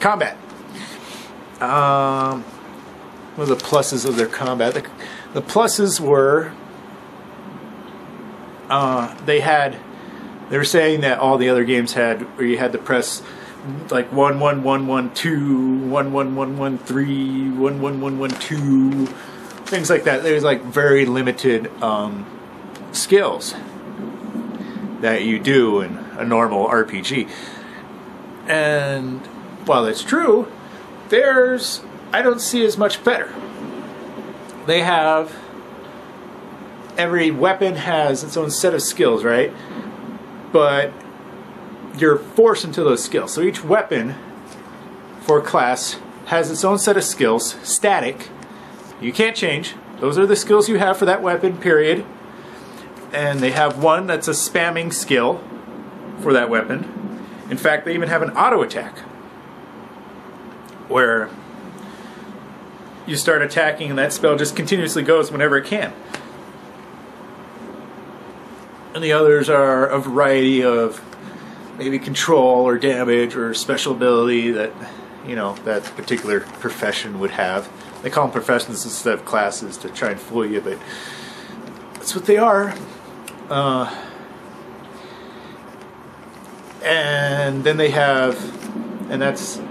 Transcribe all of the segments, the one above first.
Combat. What are the pluses of their combat? The pluses were they were saying that all the other games had where you had to press like 1-1-1-1-2, 1-1-1-1-3, 1-1-1-1-2, things like that. There's like very limited skills that you do in a normal RPG. And while that's true, I don't see as much better. They have, every weapon has its own set of skills, right? But you're forced into those skills. So each weapon for a class has its own set of skills, static. You can't change. Those are the skills you have for that weapon, period. And they have one that's a spamming skill for that weapon. In fact, they even have an auto attack where you start attacking and that spell just continuously goes whenever it can. And the others are a variety of maybe control or damage or special ability that, you know, that particular profession would have. They call them professions instead of classes to try and fool you, but that's what they are. And then they have, and that's,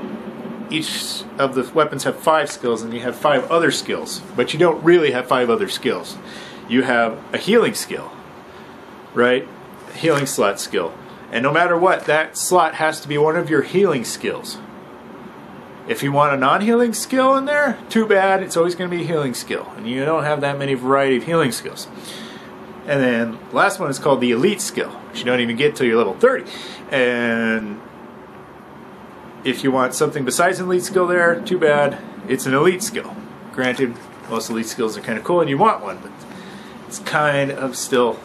each of the weapons have 5 skills, and you have 5 other skills, but you don't really have 5 other skills. You have a healing skill, right? A healing slot skill. And no matter what, that slot has to be one of your healing skills. If you want a non-healing skill in there, too bad, it's always going to be a healing skill. And you don't have that many variety of healing skills. And then the last one is called the elite skill, which you don't even get till you're level 30. And if you want something besides an elite skill there, too bad, it's an elite skill. Granted, most elite skills are kind of cool and you want one, but it's kind of still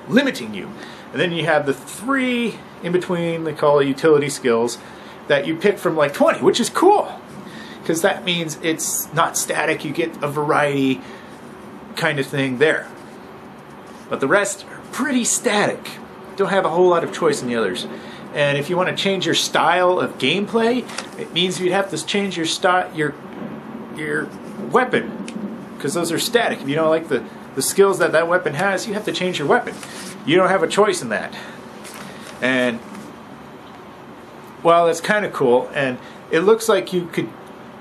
limiting you. And then you have the 3 in between, they call it utility skills, that you pick from like 20, which is cool. Because that means it's not static, you get a variety kind of thing there. But the rest are pretty static. Don't have a whole lot of choice in the others. And if you want to change your style of gameplay, it means you'd have to change your your weapon, because those are static. If you don't like the skills that that weapon has, you have to change your weapon. You don't have a choice in that. And well, that's kind of cool, and it looks like you could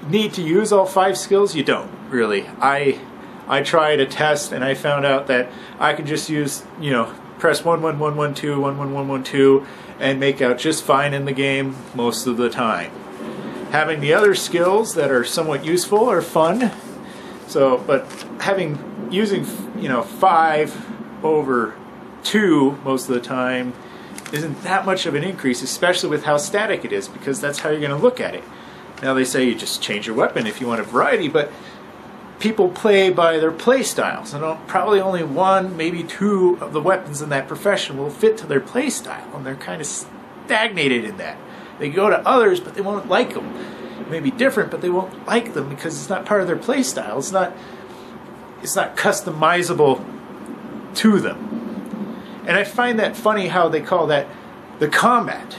need to use all 5 skills. You don't really. I tried a test and I found out that I could just use, you know, press 1-1-1-1-2, 1-1-1-1-2 and make out just fine in the game most of the time. Having the other skills that are somewhat useful are fun. So, but using, you know, 5 over 2 most of the time isn't that much of an increase, especially with how static it is, because that's how you're going to look at it. Now they say you just change your weapon if you want a variety, but people play by their play styles, and probably only 1, maybe 2 of the weapons in that profession will fit to their play style, and they're kind of stagnated in that. They go to others, but they won't like them. It may be different, but they won't like them because it's not part of their play style. It's not customizable to them. And I find that funny how they call that the combat.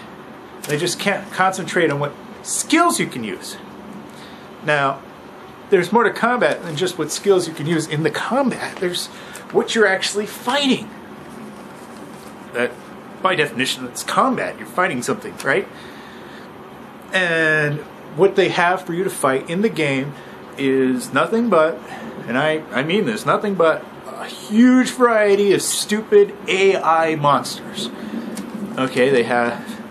They just can't concentrate on what skills you can use. Now, there's more to combat than just what skills you can use in the combat. There's what you're actually fighting. That, by definition, it's combat. You're fighting something, right? And what they have for you to fight in the game is nothing but, and I mean this, nothing but a huge variety of stupid AI monsters. Okay, they have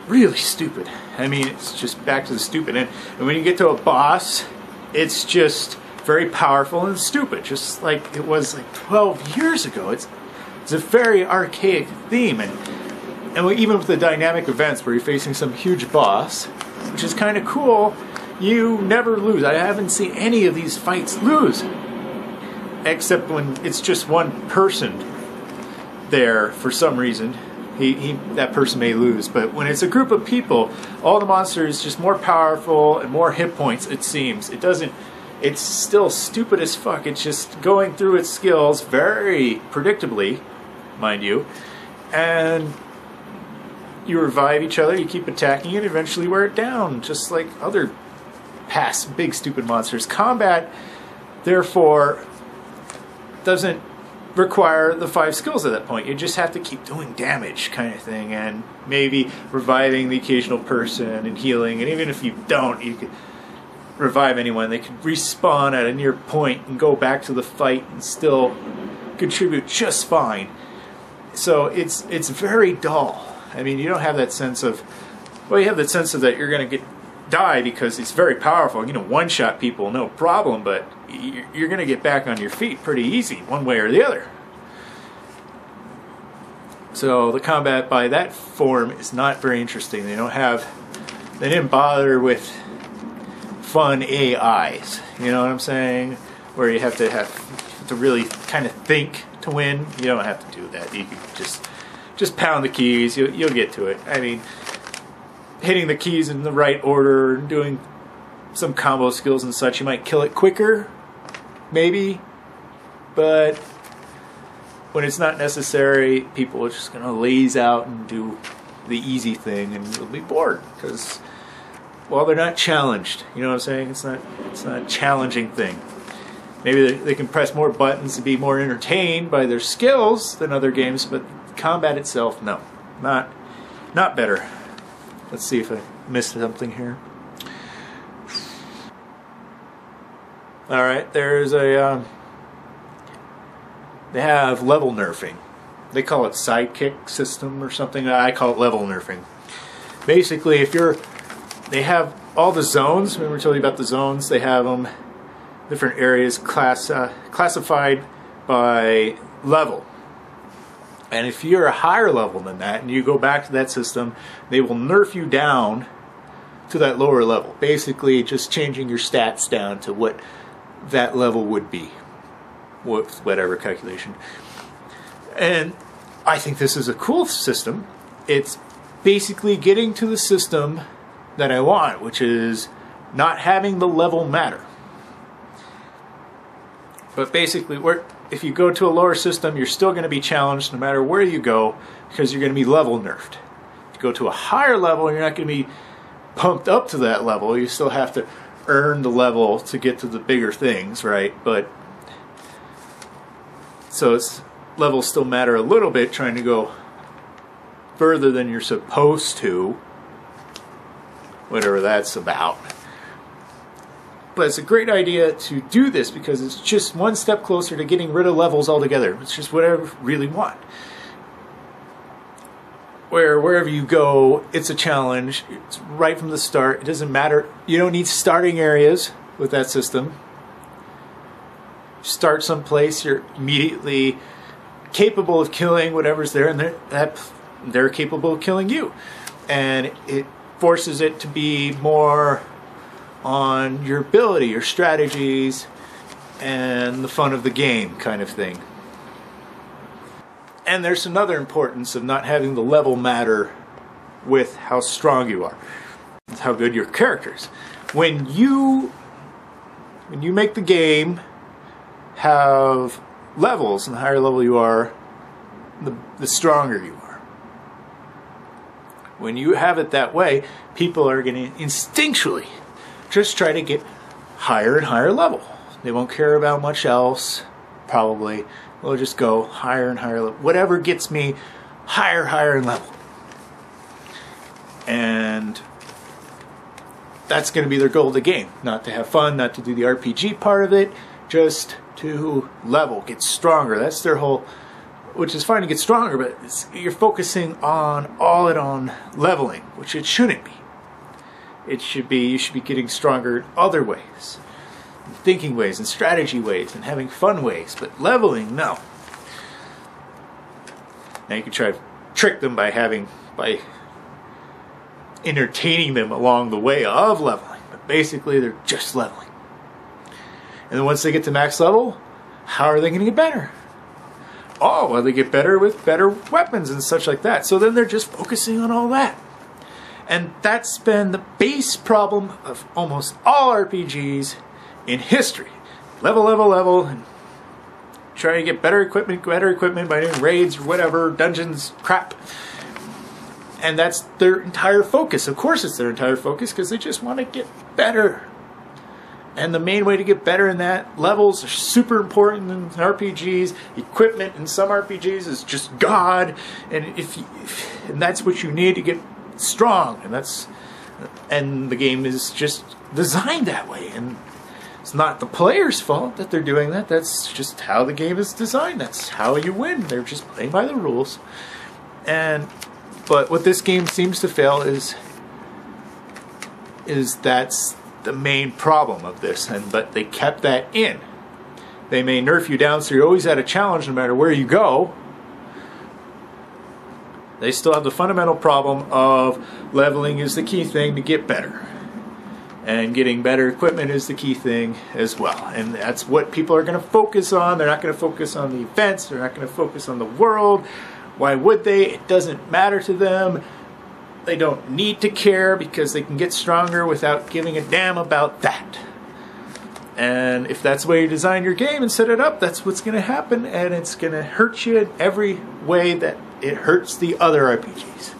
really stupid. I mean, it's just back to the stupid. And when you get to a boss, it's just very powerful and stupid, just like it was like 12 years ago. It's a very archaic theme, and even with the dynamic events where you're facing some huge boss, which is kind of cool, you never lose. I haven't seen any of these fights lose, except when it's just one person there for some reason. That person may lose, but when it's a group of people, all the monsters just more powerful and more hit points, it seems. It's still stupid as fuck. It's just going through its skills very predictably, mind you, and you revive each other, you keep attacking it, eventually wear it down, just like other past big stupid monsters. Combat, therefore, doesn't require the 5 skills at that point. You just have to keep doing damage, kind of thing, and maybe reviving the occasional person and healing. And even if you don't, you could revive anyone. They could respawn at a near point and go back to the fight and still contribute just fine. So it's very dull. I mean, you don't have that sense of, well, you have that sense of that you're going to die because it's very powerful. You know, one-shot people, no problem, but you're going to get back on your feet pretty easy, one way or the other. So the combat by that form is not very interesting. They didn't bother with fun AIs. You know what I'm saying? Where you have to really kind of think to win. You don't have to do that. You can just pound the keys. You'll get to it. I mean, hitting the keys in the right order, doing some combo skills and such, you might kill it quicker, maybe, but when it's not necessary, people are just going to laze out and do the easy thing, and you'll be bored because, well, they're not challenged. You know what I'm saying? It's not a challenging thing. Maybe they can press more buttons to be more entertained by their skills than other games, but combat itself, no, not better. Let's see if I missed something here. All right, there's a they have level nerfing. They call it sidekick system or something. I call it level nerfing. Basically, they have all the zones. Remember I told you about the zones? They have them, different areas classified by level. And if you're a higher level than that and you go back to that system, they will nerf you down to that lower level. Basically just changing your stats down to what that level would be with whatever calculation. And I think this is a cool system. It's basically getting to the system that I want, which is not having the level matter. But basically, if you go to a lower system, you're still going to be challenged no matter where you go because you're going to be level nerfed. If you go to a higher level, you're not going to be pumped up to that level. You still have to earn the level to get to the bigger things, right? But so levels still matter a little bit, trying to go further than you're supposed to, whatever that's about. But it's a great idea to do this because it's just one step closer to getting rid of levels altogether. It's just what I really want. Wherever you go, it's a challenge. It's right from the start. It doesn't matter. You don't need starting areas with that system. Start someplace, you're immediately capable of killing whatever's there, and they're capable of killing you. And it forces it to be more on your ability, your strategies, and the fun of the game kind of thing. And there's another importance of not having the level matter with how strong you are. It's how good your character is. When you make the game have levels, and the higher level you are, the stronger you are. When you have it that way, people are going to instinctually just try to get higher and higher level. They won't care about much else, probably. They'll just go higher and higher level. Whatever gets me higher in level. And that's going to be their goal of the game. Not to have fun, not to do the RPG part of it, just to level, get stronger. That's their whole, which is fine to get stronger, but you're focusing on leveling, which it shouldn't be. You should be getting stronger in other ways, thinking ways and strategy ways and having fun ways, but leveling, no. Now you can try to trick them by entertaining them along the way of leveling, but basically they're just leveling. And then once they get to max level, how are they going to get better? Oh, well, they get better with better weapons and such like that. So then they're just focusing on all that. And that's been the base problem of almost all RPGs in history. Level, and try to get better equipment by doing raids or whatever, dungeons, crap. And that's their entire focus. Of course it's their entire focus because they just want to get better. And the main way to get better in that, levels are super important in RPGs. Equipment in some RPGs is just God. And and that's what you need to get strong. And the game is just designed that way. And it's not the player's fault that they're doing that. That's just how the game is designed. That's how you win. They're just playing by the rules. But what this game seems to fail is that's the main problem of this. But they kept that in. They may nerf you down so you're always at a challenge no matter where you go. They still have the fundamental problem of leveling is the key thing to get better. And getting better equipment is the key thing as well. And that's what people are going to focus on. They're not going to focus on the events. They're not going to focus on the world. Why would they? It doesn't matter to them. They don't need to care because they can get stronger without giving a damn about that. And if that's the way you design your game and set it up, that's what's going to happen. And it's going to hurt you in every way that it hurts the other RPGs.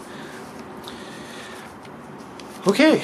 Okay.